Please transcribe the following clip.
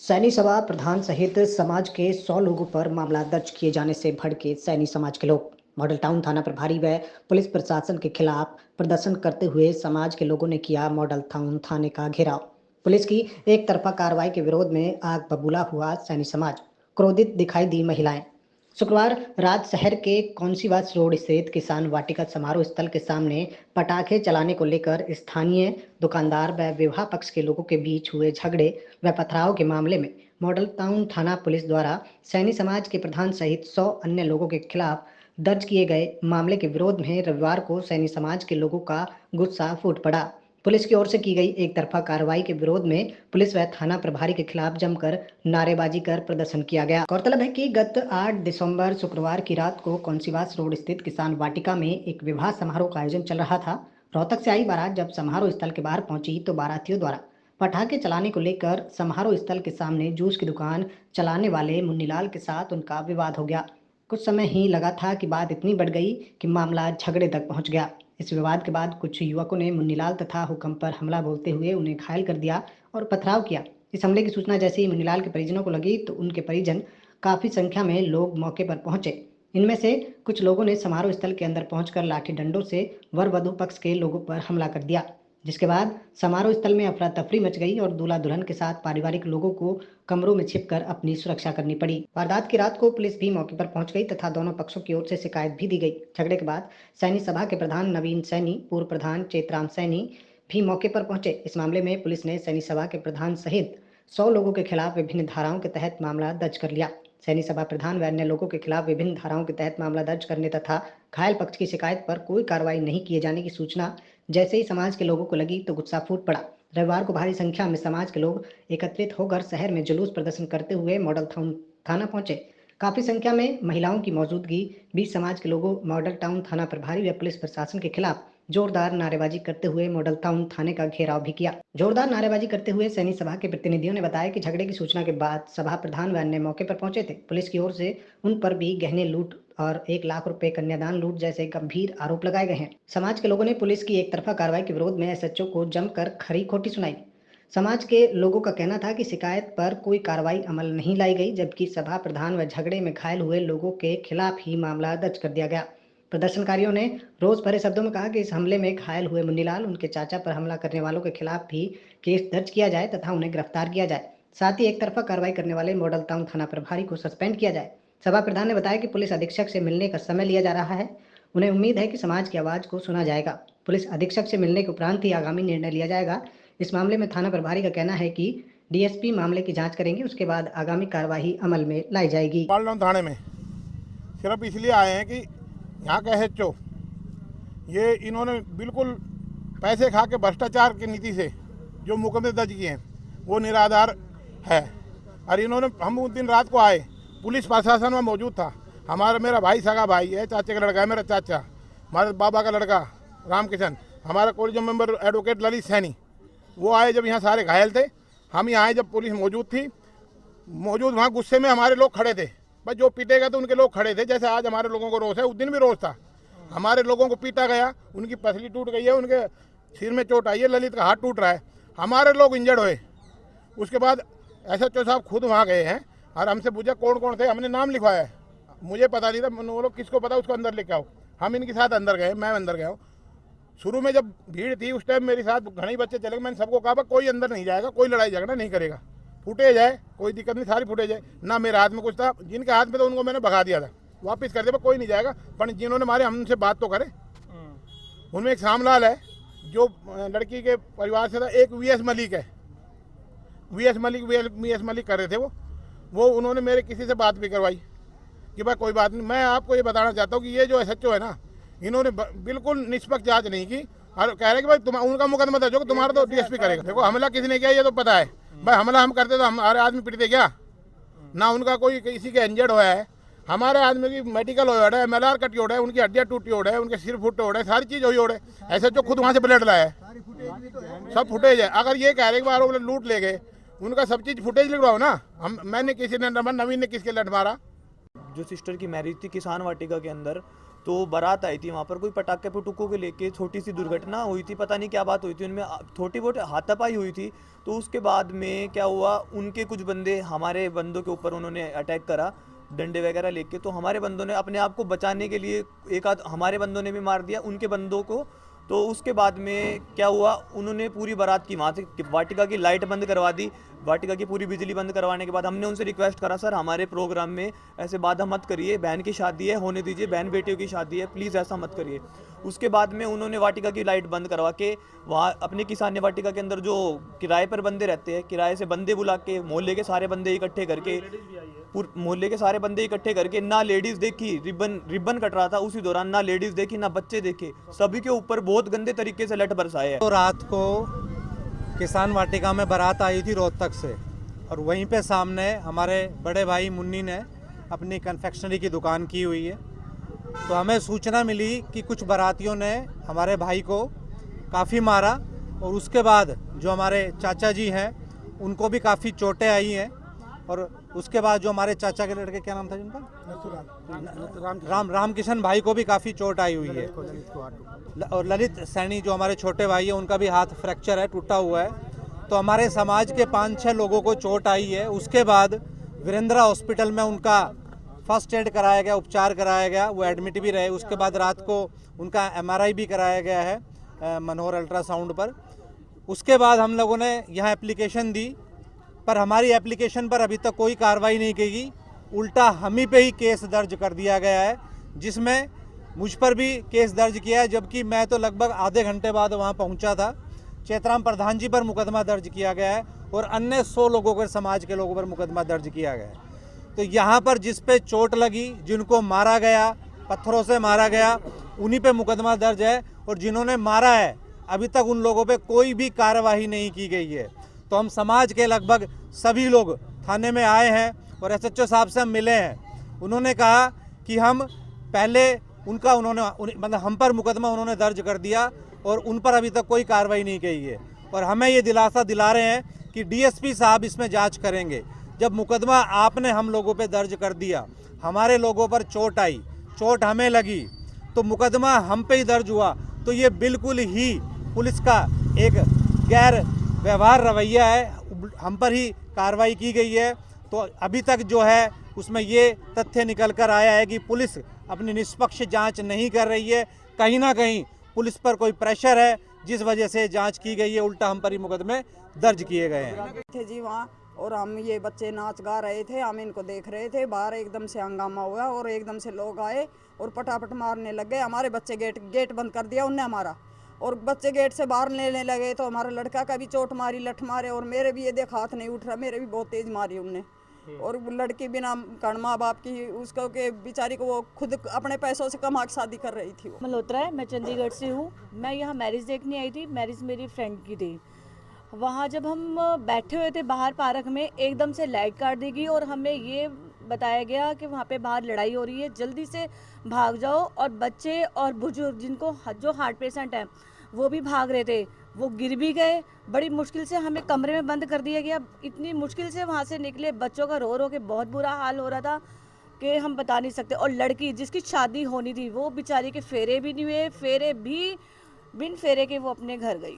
सैनी सभा प्रधान सहित समाज के 100 लोगों पर मामला दर्ज किए जाने से भड़के सैनी समाज के लोग। मॉडल टाउन थाना प्रभारी व पुलिस प्रशासन के खिलाफ प्रदर्शन करते हुए समाज के लोगों ने किया मॉडल टाउन थाने का घेराव। पुलिस की एक तरफा कार्रवाई के विरोध में आग बबूला हुआ सैनी समाज। क्रोधित दिखाई दी महिलाएं। शुक्रवार रात शहर के कौंसीवास रोड स्थित किसान वाटिका समारोह स्थल के सामने पटाखे चलाने को लेकर स्थानीय दुकानदार व विवाह पक्ष के लोगों के बीच हुए झगड़े व पथराव के मामले में मॉडल टाउन थाना पुलिस द्वारा सैनी समाज के प्रधान सहित 100 अन्य लोगों के खिलाफ दर्ज किए गए मामले के विरोध में रविवार को सैनी समाज के लोगों का गुस्सा फूट पड़ा। पुलिस की ओर से की गई एक तरफा कार्रवाई के विरोध में पुलिस व थाना प्रभारी के खिलाफ जमकर नारेबाजी कर प्रदर्शन किया गया। गौरतलब है कि गत 8 दिसंबर शुक्रवार की रात को कौंसीवास रोड स्थित किसान वाटिका में एक विवाह समारोह का आयोजन चल रहा था। रोहतक से आई बारात जब समारोह स्थल के बाहर पहुंची तो बारातियों द्वारा पटाखे चलाने को लेकर समारोह स्थल के सामने जूस की दुकान चलाने वाले मुन्नीलाल के साथ उनका विवाद हो गया। कुछ समय ही लगा था कि बात इतनी बढ़ गई कि मामला झगड़े तक पहुंच गया। इस विवाद के बाद कुछ युवकों ने मुन्नीलाल तथा हुक्म पर हमला बोलते हुए उन्हें घायल कर दिया और पथराव किया। इस हमले की सूचना जैसे ही मुन्नीलाल के परिजनों को लगी तो उनके परिजन काफी संख्या में लोग मौके पर पहुंचे। इनमें से कुछ लोगों ने समारोह स्थल के अंदर पहुंचकर लाठी डंडों से वर वधु पक्ष के लोगों पर हमला कर दिया, जिसके बाद समारोह स्थल में अफरा तफरी मच गई और दूल्हा दुल्हन के साथ पारिवारिक लोगों को कमरों में छिपकर अपनी सुरक्षा करनी पड़ी। वारदात की रात को पुलिस भी मौके पर पहुंच गई तथा दोनों पक्षों की ओर से शिकायत भी दी गई। झगड़े के बाद सैनी सभा के प्रधान नवीन सैनी, पूर्व प्रधान चेतराम सैनी भी मौके पर पहुंचे। इस मामले में पुलिस ने सैनी सभा के प्रधान सहित 100 लोगों के खिलाफ विभिन्न धाराओं के तहत मामला दर्ज कर लिया। सैनी सभा प्रधान व अन्य लोगों के खिलाफ विभिन्न धाराओं के तहत मामला दर्ज करने तथा घायल पक्ष की शिकायत पर कोई कार्रवाई नहीं किए जाने की सूचना जैसे ही समाज के लोगों को लगी तो गुस्सा फूट पड़ा। रविवार को भारी संख्या में समाज के लोग एकत्रित होकर शहर में जुलूस प्रदर्शन करते हुए मॉडल टाउन थाना पहुंचे। काफी संख्या में महिलाओं की मौजूदगी बीच समाज के लोगों मॉडल टाउन थाना प्रभारी व पुलिस प्रशासन के खिलाफ जोरदार नारेबाजी करते हुए मॉडल टाउन थाने का घेराव भी किया। जोरदार नारेबाजी करते हुए सैनी सभा के प्रतिनिधियों ने बताया कि झगड़े की सूचना के बाद सभा प्रधान व अन्य मौके पर पहुंचे थे। पुलिस की ओर से उन पर भी गहने लूट और 1 लाख रुपए कन्यादान लूट जैसे गंभीर आरोप लगाए गए हैं। समाज के लोगों ने पुलिस की एक तरफा कार्रवाई के विरोध में एसएचओ को जमकर खरी खोटी सुनाई। समाज के लोगों का कहना था कि शिकायत पर कोई कार्रवाई अमल नहीं लाई गई, जबकि सभा प्रधान व झगड़े में घायल हुए लोगों के खिलाफ ही मामला दर्ज कर दिया गया। प्रदर्शनकारियों ने रोष भरे शब्दों में कहा कि इस हमले में घायल हुए मुन्नीलाल, उनके चाचा पर हमला करने वालों के खिलाफ भी केस दर्ज किया जाए तथा उन्हें गिरफ्तार किया जाए। साथ ही एक तरफा कार्रवाई करने वाले मॉडल टाउन थाना प्रभारी को सस्पेंड किया जाए। सभा प्रधान ने बताया कि पुलिस अधीक्षक से मिलने का समय लिया जा रहा है। उन्हें उम्मीद है कि समाज की आवाज को सुना जाएगा। पुलिस अधीक्षक से मिलने के उपरांत ही आगामी निर्णय लिया जाएगा। इस मामले में थाना प्रभारी का कहना है कि डीएसपी मामले की जांच करेंगे, उसके बाद आगामी कार्यवाही अमल में लाई जाएगी। पालडाउन थाने में सिर्फ इसलिए आए हैं कि यहाँ का एसएचओ ये इन्होंने बिल्कुल पैसे खा के भ्रष्टाचार की नीति से जो मुकदमे दर्ज किए हैं वो निराधार है। और इन्होंने हम उस दिन रात को आए, पुलिस प्रशासन में मौजूद था। मेरा भाई सगा भाई है, चाचे का लड़का है, मेरा चाचा, हमारे बाबा का लड़का रामकिशन, हमारा collegium member advocate Lalit Saini, वो आए जब यहाँ सारे घायल थे। हम यहाँ आए जब पुलिस मौजूद थी, वहाँ गुस्से में हमारे लोग खड़े थे। बस जो पीटेगा तो उनके लोग खड़े थे। जैसे आज हमारे लोगों को रोष है, उस दिन भी रोष था। हमारे लोगों को पीटा गया, उनकी पसली टूट गई है, उनके सिर में चोट आई है, ललित का हाथ टूट रहा है, हमारे लोग इंजर्ड हुए। उसके बाद एसएचओ साहब खुद वहाँ गए हैं और हमसे पूछा कौन कौन थे, हमने नाम लिखवाया है। मुझे पता नहीं था, वो लोग किसको पता उसको अंदर लेके आओ। हम इनके साथ अंदर गए, मैं अंदर गया हूँ। शुरू में जब भीड़ थी उस टाइम मेरे साथ घने बच्चे चले गए। मैंने सबको कहा कोई अंदर नहीं जाएगा, कोई लड़ाई झगड़ा नहीं करेगा, फुटेज है, कोई दिक्कत नहीं, सारी फुटेज है। ना मेरे हाथ में कुछ था, जिनके हाथ में था उनको मैंने भगा दिया था, वापस कर दिया, कोई नहीं जाएगा। पर जिन्होंने मारे हमसे बात तो करे। उनमें एक श्यामलाल है जो लड़की के परिवार से था, एक वीएस मलिक है, वीएस मलिक कर रहे थे वो उन्होंने मेरे किसी से बात भी करवाई कि भाई कोई बात नहीं। मैं आपको ये बताना चाहता हूँ कि ये जो एसएचओ है ना, इन्होंने बिल्कुल निष्पक्ष जांच नहीं की और कह रहे कि भाई उनका मुकदमा दर्ज होगा, तुम्हारा तो डीएसपी करेगा। देखो हमला किसने किया ये तो पता है भाई, हमला हम करते तो हमारे आदमी पिटते क्या? ना उनका कोई किसी के इंजर्ड हुआ है, हमारे आदमी की मेडिकल हो है, MLR कटी ओढ़ है, उनकी हड्डियाँ टूटी ओढ़ है, उनके सिर फुटे ओढ़ है, सारी चीज़ हुई ओढ़ है। एसएचओ खुद वहाँ से ब्लड लाया है, सब फुटेज है। अगर ये कह रहे कि आरोप लूट ले गए, उनका सब चीज़ फुटेज लिखवाओ ना। मैंने किसी ने नवीन ने किसके लट मारा। जो सिस्टर की मैरिज थी किसान वाटिका के अंदर, तो बारात आई थी वहाँ पर, कोई पटाखे पटुकों के लेके छोटी सी दुर्घटना हुई थी, पता नहीं क्या बात हुई थी उनमें, थोड़ी बहुत हाथापाई हुई थी। तो उसके बाद में क्या हुआ, उनके कुछ बंदे हमारे बंदों के ऊपर उन्होंने अटैक करा डंडे वगैरह लेके। तो हमारे बंदों ने अपने आप को बचाने के लिए एक आध हमारे बंदों ने भी मार दिया उनके बंदों को। तो उसके बाद में क्या हुआ, उन्होंने पूरी बारात की वहाँ से वाटिका की लाइट बंद करवा दी, वाटिका की पूरी बिजली बंद करवाने के बाद हमने उनसे रिक्वेस्ट करा, सर हमारे प्रोग्राम में ऐसे बाधा मत करिए, बहन की शादी है, होने दीजिए, बहन बेटियों की शादी है, प्लीज़ ऐसा मत करिए। उसके बाद में उन्होंने वाटिका की लाइट बंद करवा के वहाँ अपने किसान वाटिका के अंदर जो किराए पर बंदे रहते हैं, किराए से बंदे बुला के मोहल्ले के सारे बंदे इकट्ठे करके, मोहल्ले के सारे बंदे इकट्ठे करके, ना लेडीज़ देखी, रिबन कट रहा था उसी दौरान, ना लेडीज़ देखी ना बच्चे देखे, सभी के ऊपर बहुत गंदे तरीके से लठ बरसाए है। तो रात को किसान वाटिका में बारात आई थी रोहतक से, और वहीं पे सामने हमारे बड़े भाई मुन्नी ने अपनी कन्फेक्शनरी की दुकान की हुई है। तो हमें सूचना मिली कि कुछ बारातियों ने हमारे भाई को काफ़ी मारा, और उसके बाद जो हमारे चाचा जी हैं उनको भी काफ़ी चोटें आई हैं। और उसके बाद जो हमारे चाचा के लड़के, क्या नाम था जिनका, रामकिशन भाई को भी काफ़ी चोट आई हुई है। और ललित सैनी जो हमारे छोटे भाई है उनका भी हाथ फ्रैक्चर है, टूटा हुआ है। तो हमारे समाज के 5-6 लोगों को चोट आई है। उसके बाद वीरेंद्रा हॉस्पिटल में उनका फर्स्ट एड कराया गया, उपचार कराया गया, वो एडमिट भी रहे। उसके बाद रात को उनका MRI भी कराया गया है मनोहर अल्ट्रासाउंड पर। उसके बाद हम लोगों ने यहाँ एप्लीकेशन दी, पर हमारी एप्लीकेशन पर अभी तक कोई कार्रवाई नहीं की गई, उल्टा हम ही पे ही केस दर्ज कर दिया गया है, जिसमें मुझ पर भी केस दर्ज किया है, जबकि मैं तो लगभग आधे घंटे बाद वहाँ पहुँचा था। चेतराम प्रधान जी पर मुकदमा दर्ज किया गया है और अन्य 100 लोगों पर, समाज के लोगों पर मुकदमा दर्ज किया गया है। तो यहाँ पर जिस पे चोट लगी, जिनको मारा गया, पत्थरों से मारा गया, उन्हीं पे मुकदमा दर्ज है, और जिन्होंने मारा है अभी तक उन लोगों पे कोई भी कार्यवाही नहीं की गई है। तो हम समाज के लगभग सभी लोग थाने में आए हैं और SHO साहब से हम मिले हैं। उन्होंने कहा कि हम पहले मतलब हम पर मुकदमा उन्होंने दर्ज कर दिया और उन पर अभी तक कोई कार्रवाई नहीं की है, और हमें ये दिलासा दिला रहे हैं कि DSP साहब इसमें जांच करेंगे। जब मुकदमा आपने हम लोगों पे दर्ज कर दिया, हमारे लोगों पर चोट आई, चोट हमें लगी, तो मुकदमा हम पे ही दर्ज हुआ, तो ये बिल्कुल ही पुलिस का एक गैर व्यवहार रवैया है, हम पर ही कार्रवाई की गई है। तो अभी तक जो है उसमें ये तथ्य निकल कर आया है कि पुलिस अपनी निष्पक्ष जांच नहीं कर रही है, कहीं ना कहीं पुलिस पर कोई प्रेशर है, जिस वजह से जांच की गई है, उल्टा हम पर ही मुकदमे दर्ज किए गए हैं। थे जी वहाँ, और हम ये बच्चे नाच गा रहे थे, हम इनको देख रहे थे, बाहर एकदम से हंगामा हुआ और एकदम से लोग आए और पटापट मारने लग गए। हमारे बच्चे गेट बंद कर दिया उनने हमारा, और बच्चे गेट से बाहर लेने लगे तो हमारा लड़का का भी चोट मारी, लठ मारे, और मेरे भी ये देख हाथ नहीं उठ रहा, मेरे भी बहुत तेज मारी उनने। और लड़की बिना माँ बाप की, उसको के बेचारी को वो खुद अपने पैसों से कमा के शादी कर रही थी। वो मल्होत्रा है, मैं चंडीगढ़ से हूँ। मैं यहाँ मैरिज देखने आई थी, मैरिज मेरी फ्रेंड की थी। वहाँ जब हम बैठे हुए थे बाहर पार्क में, एकदम से लाइट काट दी गई और हमें ये बताया गया कि वहाँ पे बाहर लड़ाई हो रही है, जल्दी से भाग जाओ। और बच्चे और बुजुर्ग जिनको जो हार्ट पेशेंट हैं वो भी भाग रहे थे, वो गिर भी गए। बड़ी मुश्किल से हमें कमरे में बंद कर दिया गया, इतनी मुश्किल से वहाँ से निकले। बच्चों का रो रो के बहुत बुरा हाल हो रहा था कि हम बता नहीं सकते। और लड़की जिसकी शादी होनी थी वो बेचारी के फेरे भी नहीं हुए, फेरे भी बिन फेरे के वो अपने घर गई।